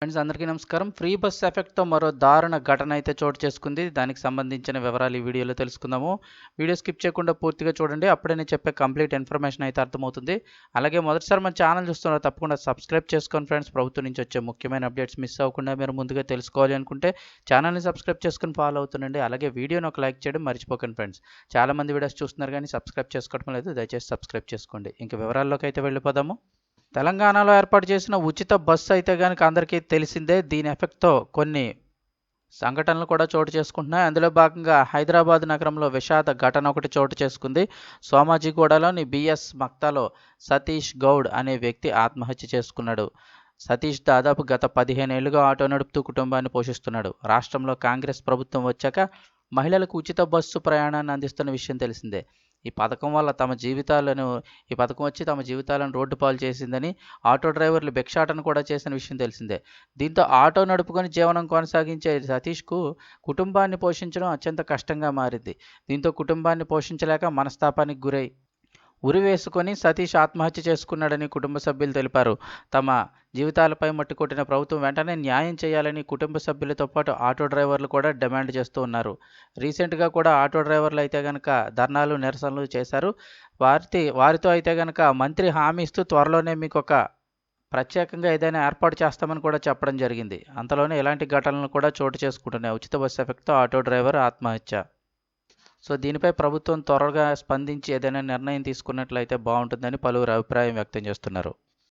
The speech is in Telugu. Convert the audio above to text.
ఫ్రెండ్స్ అందరికీ నమస్కారం. ఫ్రీ బస్ ఎఫెక్ట్‌తో మరో దారుణ ఘటన అయితే చోటు చేసుకుంది. దానికి సంబంధించిన వివరాలు ఈ వీడియోలో తెలుసుకుందాము. వీడియో స్కిప్ చేయకుండా పూర్తిగా చూడండి. అప్పుడే నేను చెప్పే కంప్లీట్ ఇన్ఫర్మేషన్ అయితే అర్థమవుతుంది. అలాగే మొదటిసారి మన ఛానల్ చూస్తున్నారు తప్పకుండా సబ్స్క్రైబ్ చేసుకోండి ఫ్రెండ్స్. ప్రభుత్వం నుంచి వచ్చే ముఖ్యమైన అప్డేట్స్ మిస్ అవ్వకుండా మీరు ముందుగా తెలుసుకోవాలి అనుకుంటే ఛానల్‌ని సబ్స్క్రైబ్ చేసుకొని ఫాలో అవుతుండండి. అలాగే వీడియోని ఒక లైక్ చేయడం మర్చిపోకండి ఫ్రెండ్స్. చాలామంది వీడియోస్ చూస్తున్నారు కానీ సబ్స్క్రైబ్ చేసుకోవడం లేదు. దయచేసి సబ్స్క్రైబ్ చేసుకోండి. ఇంక వివరాల్లోకి అయితే వెళ్ళిపోదాము. తెలంగాణలో ఏర్పాటు చేసిన ఉచిత బస్సు అయితే కనుక అందరికీ తెలిసిందే. దీని ఎఫెక్ట్‌తో కొన్ని సంఘటనలు కూడా చోటు చేసుకుంటున్నాయి. అందులో భాగంగా హైదరాబాద్ నగరంలో విషాద ఘటన ఒకటి చోటు చేసుకుంది. సోమాజిగూడలోని బిఎస్ మక్తాలో సతీష్ గౌడ్ అనే వ్యక్తి ఆత్మహత్య చేసుకున్నాడు. సతీష్ దాదాపు గత 15 ఏళ్లుగా ఆటో నడుపుతూ కుటుంబాన్ని పోషిస్తున్నాడు. రాష్ట్రంలో కాంగ్రెస్ ప్రభుత్వం వచ్చాక మహిళలకు ఉచిత బస్సు ప్రయాణాన్ని అందిస్తున్న విషయం తెలిసిందే. ఈ పథకం వచ్చి తమ జీవితాలను రోడ్డు పాలు చేసిందని ఆటో డ్రైవర్లు భిక్షాటన కూడా చేసిన విషయం తెలిసిందే. దీంతో ఆటో నడుపుకొని జీవనం కొనసాగించే సతీష్కు కుటుంబాన్ని పోషించడం అత్యంత కష్టంగా మారింది. దీంతో కుటుంబాన్ని పోషించలేక మనస్తాపానికి గురై ఉరివేసుకొని సతీష్ ఆత్మహత్య చేసుకున్నాడని కుటుంబ సభ్యులు తెలిపారు. తమ జీవితాలపై మట్టికొట్టిన ప్రభుత్వం వెంటనే న్యాయం చేయాలని కుటుంబ సభ్యులతో పాటు ఆటో డ్రైవర్లు కూడా డిమాండ్ చేస్తూ ఉన్నారు. రీసెంట్గా కూడా ఆటో డ్రైవర్లు అయితే కనుక ధర్నాలు నిరసనలు చేశారు. వారితో అయితే కనుక మంత్రి హామీ ఇస్తూ త్వరలోనే మీకు ఒక ప్రత్యేకంగా ఏదైనా ఏర్పాటు చేస్తామని కూడా చెప్పడం జరిగింది. అంతలోనే ఇలాంటి ఘటనలు కూడా చోటు చేసుకుంటున్నాయి. ఉచిత బస్సు ఎఫెక్ట్‌తో ఆటో డ్రైవర్ ఆత్మహత్య. సో దీనిపై ప్రభుత్వం త్వరగా స్పందించి ఏదైనా నిర్ణయం తీసుకున్నట్లయితే బాగుంటుందని పలువురు అభిప్రాయం వ్యక్తం చేస్తున్నారు.